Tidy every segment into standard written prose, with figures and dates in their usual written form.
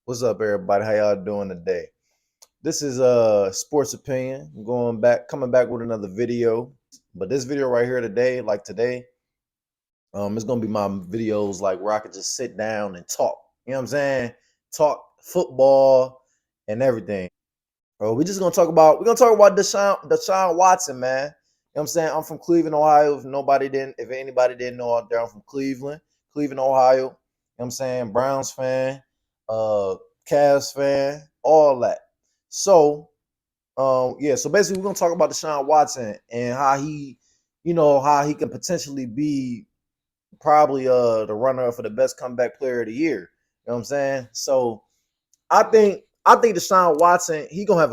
What's up, everybody? How y'all doing today? This is sports opinion. Coming back with another video. But this video right here today, like today, it's gonna be my videos like where I could just sit down and talk. You know what I'm saying? Talk football and everything. We're gonna talk about Deshaun Watson, man. You know what I'm saying? I'm from Cleveland, Ohio. If anybody didn't know out there, I'm from Cleveland, Ohio. You know what I'm saying? Browns fan, uh, Cavs fan, all that. So, yeah, so basically we're gonna talk about Deshaun Watson and how he can potentially be probably the runner up for the best comeback player of the year. You know what I'm saying? So I think Deshaun Watson, he gonna have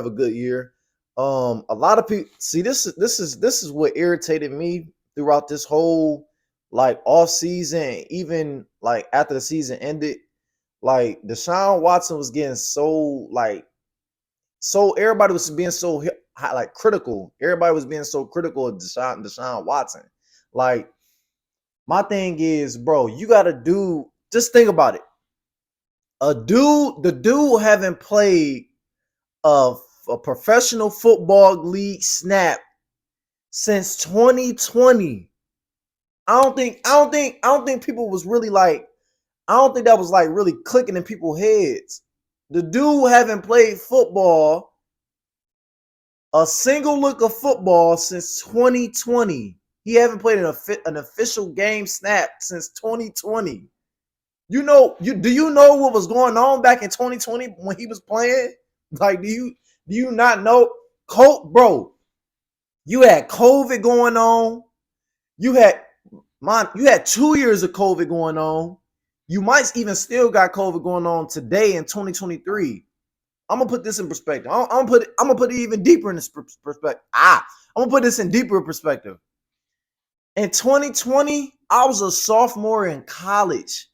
a good year. A lot of people see this is what irritated me throughout this whole like off season, even like after the season ended. Like Deshaun Watson was getting so everybody was being so like critical. Everybody was being so critical of Deshaun Watson. Like my thing is, bro, you got to do. Just think about it. The dude haven't played a, a professional football league snap since 2020. I don't think people was really like. I don't think that was like really clicking in people's heads. The dude haven't played football a single look of football since 2020. He haven't played an official game snap since 2020. Do you know what was going on back in 2020 when he was playing? Like, do you not know? Bro, you had COVID going on. You had you had 2 years of COVID going on. You might even still got COVID going on today in 2023. I'm gonna put this in perspective. I'm gonna put it even deeper in this perspective. I'm gonna put this in deeper perspective. In 2020, I was a sophomore in college.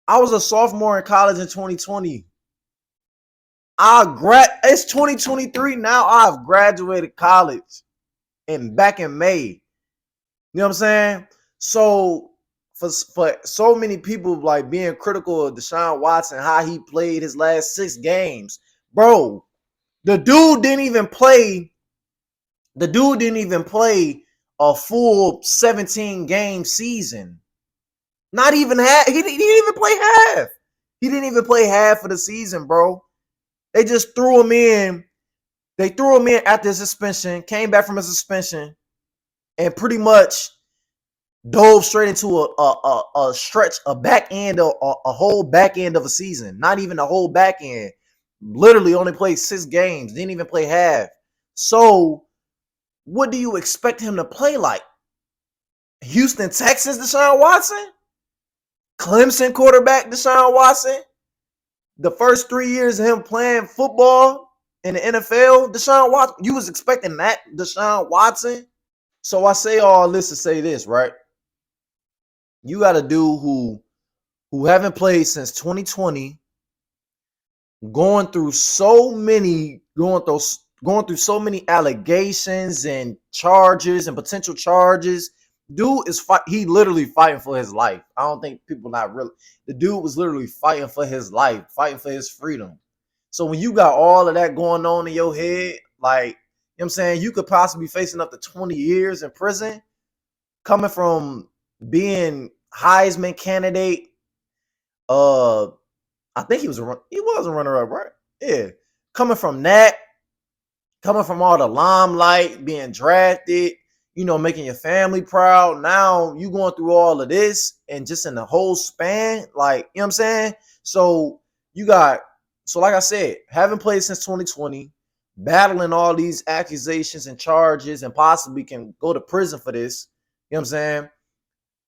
I was a sophomore in college in 2020. It's 2023 now. I've graduated college and back in May. You know what I'm saying? So for so many people like being critical of Deshaun Watson, how he played his last 6 games, bro. The dude didn't even play. The dude didn't even play a full 17 game season. Not even half. He didn't even play half. He didn't even play half of the season, bro. They just threw him in. They threw him in after his suspension, came back from his suspension, and pretty much dove straight into a stretch, a whole back end of a season. Not even a whole back end. Literally only played 6 games. Didn't even play half. So, what do you expect him to play like? Houston Texans Deshaun Watson? Clemson quarterback Deshaun Watson? The first 3 years of him playing football in the NFL, Deshaun Watson, you was expecting that Deshaun Watson? So I say all this to say this, right? You got a dude who haven't played since 2020, going through so many allegations and charges and potential charges. He literally fighting for his life. I don't think people not really. The dude was literally fighting for his life, fighting for his freedom. So when you got all of that going on in your head, like, you know what I'm saying, you could possibly be facing up to 20 years in prison coming from being Heisman candidate. I think he was a runner up, right? Yeah. Coming from that, coming from all the limelight, being drafted, making your family proud. Now you going through all of this and just in the whole span, like, you know what I'm saying? So you got, so like I said, haven't played since 2020, battling all these accusations and charges and possibly can go to prison for this. You know what I'm saying?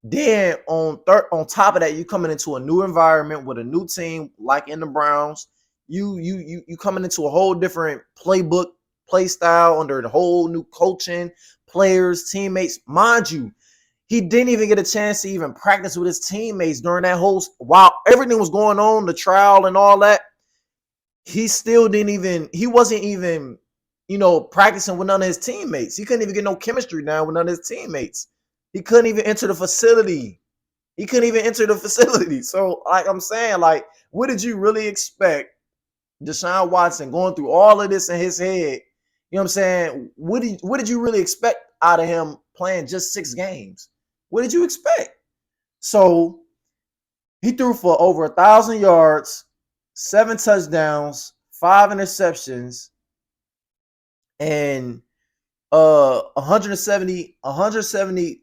Then on top of that, you coming into a new environment with a new team, like in the Browns. You coming into a whole different playbook, play style under the whole new coaching, players, teammates. Mind you, he didn't even get a chance to even practice with his teammates during that whole while everything was going on, the trial and all that. He still didn't even. He wasn't even, practicing with none of his teammates. He couldn't even get no chemistry down with none of his teammates. He couldn't even enter the facility. He couldn't even enter the facility. So, like I'm saying, like, what did you really expect Deshaun Watson going through all of this in his head? You know what I'm saying? What did you really expect out of him playing just 6 games? What did you expect? So he threw for over 1,000 yards, 7 touchdowns, 5 interceptions, and 170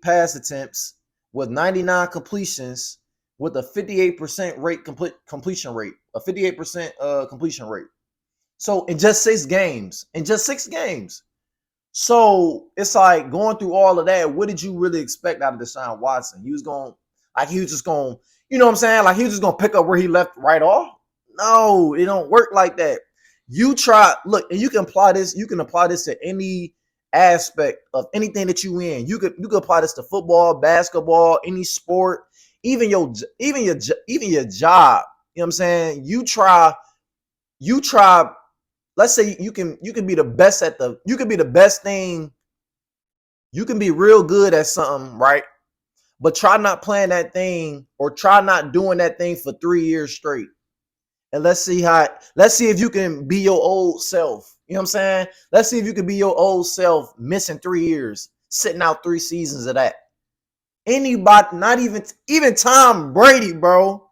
pass attempts with 99 completions with a 58% completion rate, a 58% completion rate. So in just 6 games, So it's like going through all of that. What did you really expect out of Deshaun Watson? He was just going, you know what I'm saying? Like he was just going to pick up where he left right off. No, it don't work like that. You try, look, and you can apply this to any aspect of anything that you in. You could apply this to football, basketball, any sport, even your job. You know what I'm saying? You try, let's say you can be the best thing. You can be real good at something, right? But try not playing that thing or try not doing that thing for 3 years straight. And let's see if you can be your old self. You know what I'm saying? Let's see if you can be your old self missing 3 years, sitting out 3 seasons of that. Anybody, not even Tom Brady, bro.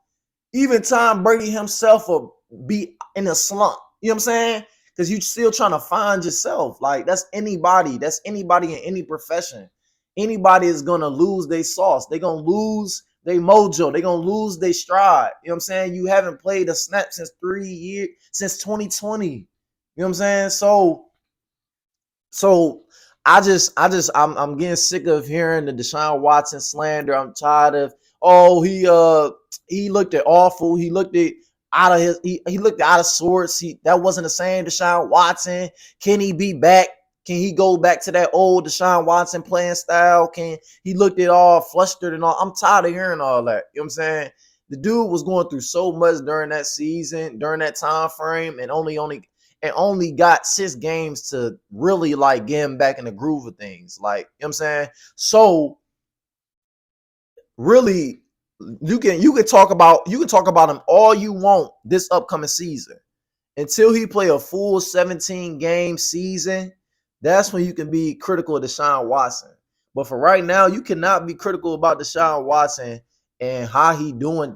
Even Tom Brady himself will be in a slump. You know what I'm saying? Because you're still trying to find yourself. Like that's anybody in any profession. Anybody is gonna lose their sauce. They're gonna lose their mojo. They're gonna lose their stride. You know what I'm saying? You haven't played a snap since 3 years, since 2020. You know what I'm saying? So I'm getting sick of hearing the Deshaun Watson slander. I'm tired of he looked at awful. He looked at out of his he looked out of sorts. That wasn't the same Deshaun Watson. Can he be back? Can he go back to that old Deshaun Watson playing style? Can he looked at all flustered and all? I'm tired of hearing all that. You know what I'm saying? The dude was going through so much during that season, during that time frame, and only got 6 games to really like get him back in the groove of things. Like, you know what I'm saying? So really, you can talk about him all you want this upcoming season. Until he play a full 17 game season, that's when you can be critical of Deshaun Watson. But for right now, you cannot be critical about Deshaun Watson and how he did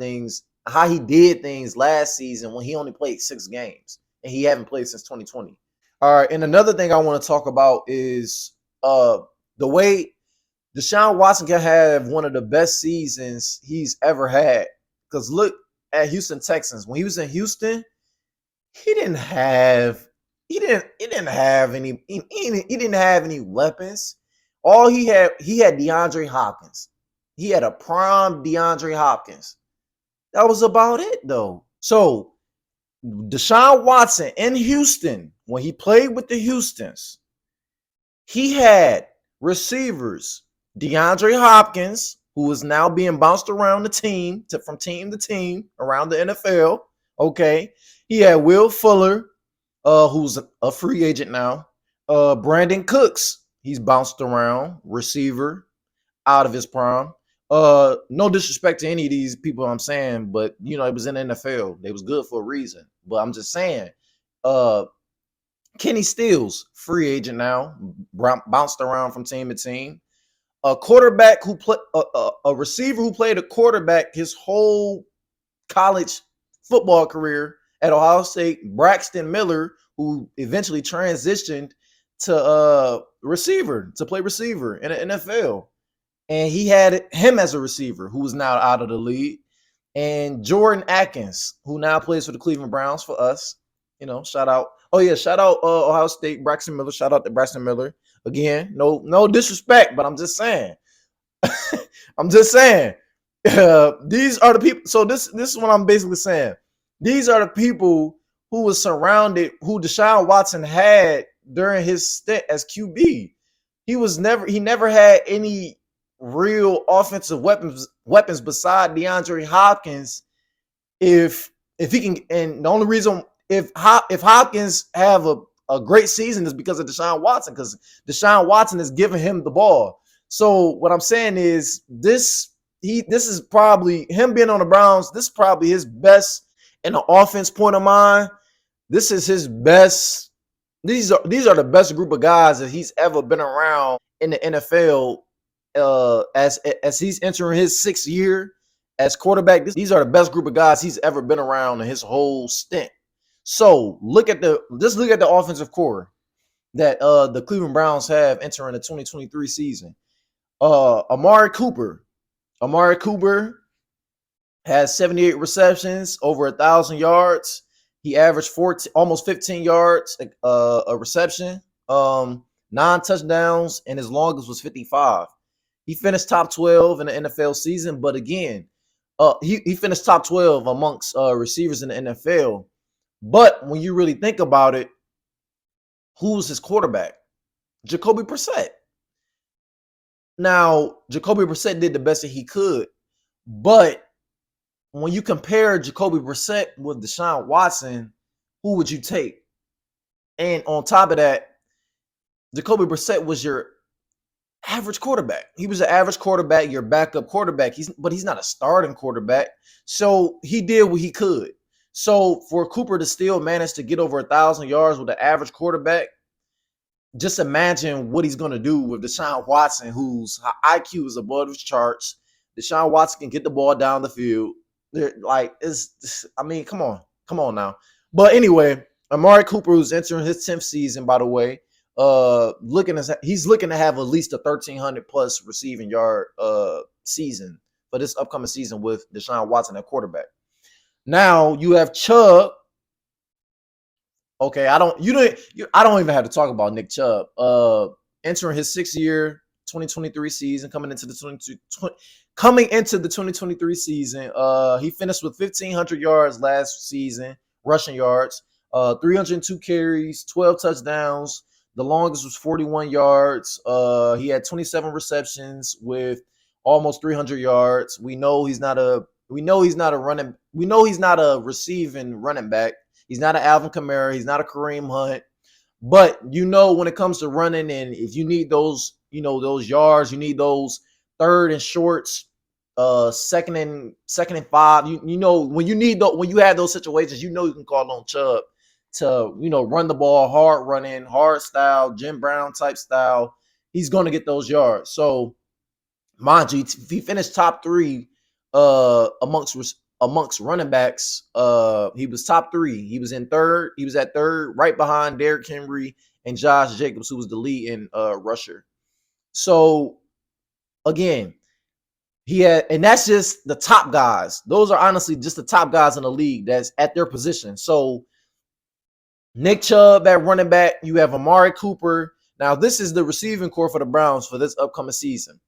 things last season when he only played 6 games and he haven't played since 2020. All right, and another thing I want to talk about is the way Deshaun Watson can have one of the best seasons he's ever had. Because look at Houston Texans. When he was in Houston, he didn't have any weapons. All he had DeAndre Hopkins. He had a prime DeAndre Hopkins. That was about it though. So Deshaun Watson in Houston, when he played with the Houstons, he had receivers, DeAndre Hopkins, who is now being bounced around the team from team to team around the NFL. Okay. He had Will Fuller, who's a free agent now. Brandon Cooks, he's bounced around, receiver, out of his prime. No disrespect to any of these people I'm saying, but it was in the NFL. They was good for a reason. But I'm just saying, Kenny Stills, free agent now, bounced around from team to team. A quarterback who played a receiver who played a quarterback his whole college football career at Ohio State, Braxton Miller, who eventually transitioned to play receiver in the NFL. And he had him as a receiver who is now out of the league. And Jordan Atkins, who now plays for the Cleveland Browns for us. Shout out. Oh, yeah, shout out Ohio State, Braxton Miller. Shout out to Braxton Miller. Again, no disrespect, but I'm just saying. These are the people. So this is what I'm basically saying. These are the people who was surrounded, who Deshaun Watson had during his stint as QB. He never had any real offensive weapons beside DeAndre Hopkins. If he can, and the only reason if Hopkins have a great season is because of Deshaun Watson, because Deshaun Watson is giving him the ball. So what I'm saying is this this is probably him being on the Browns. This is probably his best in the offense point of mind. This is his best. These are the best group of guys that he's ever been around in the NFL. As he's entering his 6th year as quarterback, these are the best group of guys he's ever been around in his whole stint. So look at the offensive core that the Cleveland Browns have entering the 2023 season. Amari Cooper. Amari Cooper has 78 receptions, over 1,000 yards. He averaged almost 15 yards a reception, 9 touchdowns, and his longest was 55. He finished top 12 in the NFL season, but again, he finished top 12 amongst receivers in the NFL. But when you really think about it, who was his quarterback? Jacoby Brissett. Now, Jacoby Brissett did the best that he could, but when you compare Jacoby Brissett with Deshaun Watson, who would you take? And on top of that, Jacoby Brissett was your average quarterback. He was an average quarterback, your backup quarterback. But he's not a starting quarterback. So he did what he could. So for Cooper to still manage to get over 1,000 yards with an average quarterback, just imagine what he's going to do with Deshaun Watson, whose IQ is above his charts. Deshaun Watson can get the ball down the field. Come on now. But anyway, Amari Cooper, who's entering his 10th season, by the way, he's looking to have at least a 1,300 plus receiving yard season for this upcoming season with Deshaun Watson at quarterback. Now you have Chubb. Okay, I don't even have to talk about Nick Chubb. Entering his 6th year, 2023 season, coming into the 2023 season, he finished with 1,500 yards last season, rushing yards, 302 carries, 12 touchdowns. The longest was 41 yards. He had 27 receptions with almost 300 yards. We know he's not a receiving running back. He's not an Alvin Kamara. He's not a Kareem Hunt. But when it comes to running, and if you need those, those yards, you need those third and shorts, second and 5. When you have those situations, you can call on Chubb to run the ball, hard running, hard style, Jim Brown type style. He's going to get those yards. So, mind you, he finished top 3 amongst running backs. He was top 3. He was at third, right behind Derrick Henry and Josh Jacobs, who was the lead in rusher. So again, and that's just the top guys. Those are honestly just the top guys in the league that's at their position. So Nick Chubb at running back, you have Amari Cooper. Now this is the receiving core for the Browns for this upcoming season.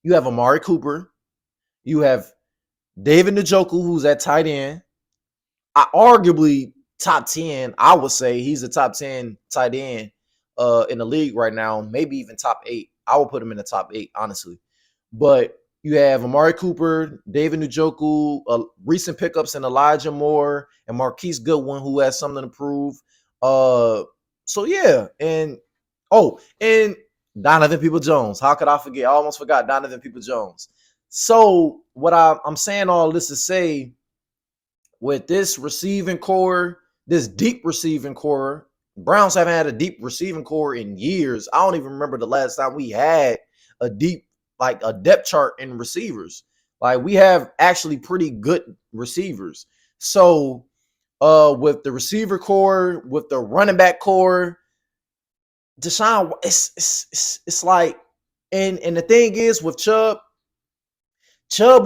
You have Amari Cooper. You have David Njoku, who's at tight end. Arguably top 10, I would say he's a top 10 tight end in the league right now, maybe even top 8. I would put him in the top 8, honestly. But you have Amari Cooper, David Njoku, recent pickups in Elijah Moore and Marquise Goodwin, who has something to prove. So yeah, and Donovan Peoples-Jones. How could I forget? I almost forgot Donovan Peoples-Jones. So what I'm saying all this to say, with this receiving core, this deep receiving core, Browns haven't had a deep receiving core in years. I don't even remember the last time we had a deep, like a depth chart in receivers. Like we have actually pretty good receivers. So with the receiver core, with the running back core, Deshaun, it's like, and the thing is with Chubb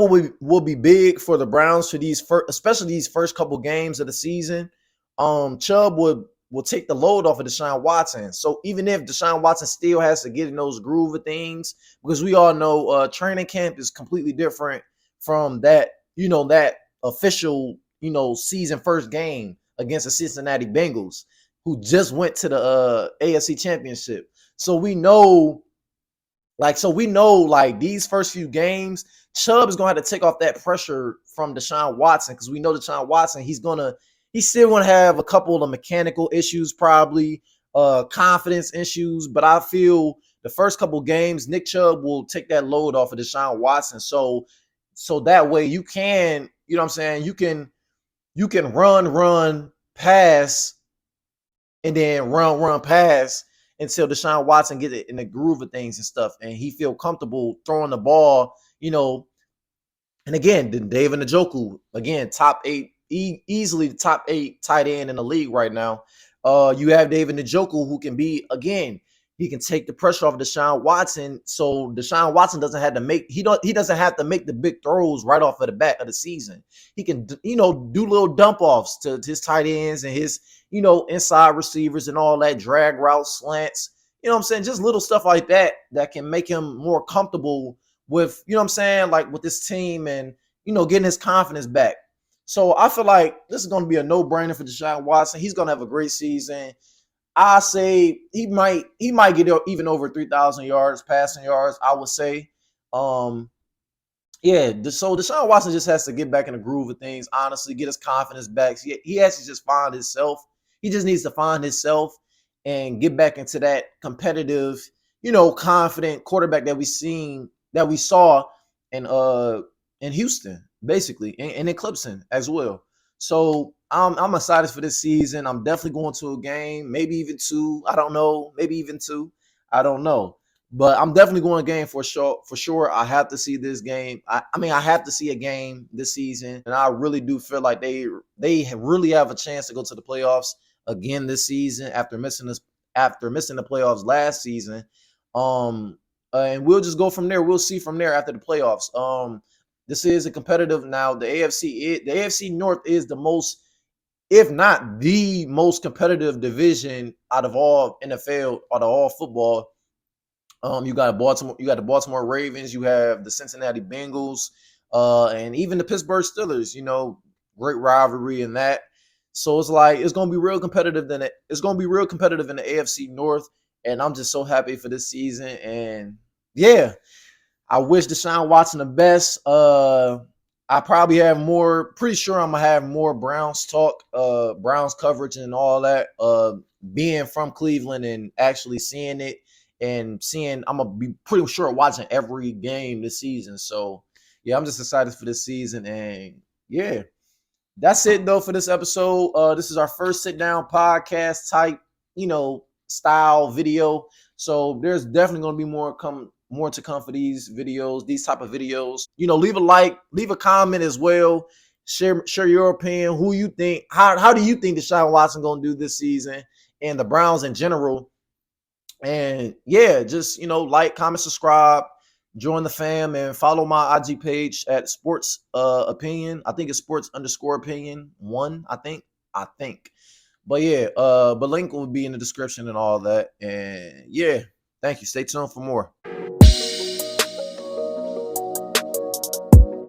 will be big for the Browns for especially these first couple games of the season. Chubb will take the load off of Deshaun Watson. So even if Deshaun Watson still has to get in those groove of things, because we all know training camp is completely different from that, that official, season first game against the Cincinnati Bengals, who just went to the AFC Championship. So we know these first few games, Chubb is going to have to take off that pressure from Deshaun Watson, because we know Deshaun Watson, he's still going to have a couple of mechanical issues, probably confidence issues. But I feel the first couple games, Nick Chubb will take that load off of Deshaun Watson. So So that way you can, you know what I'm saying, you can run, pass, and then run, pass until Deshaun Watson get it in the groove of things and stuff, and he feel comfortable throwing the ball, you know. And again, then David Njoku, again, top eight, easily the top 8 tight end in the league right now. You have David Njoku, who can be, again, he can take the pressure off Deshaun Watson, so Deshaun Watson doesn't have to make he doesn't have to make the big throws right off of the bat of the season. He can, you know, do little dump offs to his tight ends and his, you know, inside receivers and all that, drag routes, slants. You know what I'm saying? Just little stuff like that that can make him more comfortable with, you know what I'm saying, like with this team, and, you know, getting his confidence back. So I feel like this is going to be a no-brainer for Deshaun Watson. He's going to have a great season. I say he might get even over 3,000 yards, passing yards, I would say. Um, yeah, so Deshaun Watson just has to get back in the groove of things, honestly, get his confidence back. He has to just find himself. He just needs to find himself and get back into that competitive, you know, confident quarterback that we saw in in Houston, basically, and in Clemson as well. So I'm excited for this season. I'm definitely going to a game, maybe even two. I don't know, maybe even two. I don't know. But I'm definitely going to game for sure. For sure, I have to see this game. I mean, I have to see a game this season, and I really do feel like they really have a chance to go to the playoffs again this season after missing the playoffs last season. And we'll just go from there. We'll see from there after the playoffs. This is a competitive now. The AFC North is the most, if not the most competitive division out of all NFL, out of all football. You got the Baltimore Ravens, you have the Cincinnati Bengals, and even the Pittsburgh Steelers. You know, great rivalry in that. So it's like it's gonna be real competitive. It's gonna be real competitive in the AFC North, and I'm just so happy for this season. And yeah, I wish Deshaun Watson the best. I probably have more. Pretty sure I'm gonna have more Browns talk, Browns coverage, and all that. Being from Cleveland and actually seeing it and seeing, I'm gonna be pretty sure watching every game this season. So yeah, I'm just excited for this season, and yeah, that's it though for this episode. This is our first sit down podcast type, you know, style video. So there's definitely going to be more to come for these videos, these type of videos. You know, leave a like, leave a comment as well. Share your opinion. Who you think? How do you think Deshaun Watson going to do this season and the Browns in general? And yeah, just, you know, like, comment, subscribe, join the fam, and follow my IG page at sports opinion. I think it's sports underscore opinion one. I think. But yeah, but link will be in the description and all that. And yeah, thank you. Stay tuned for more.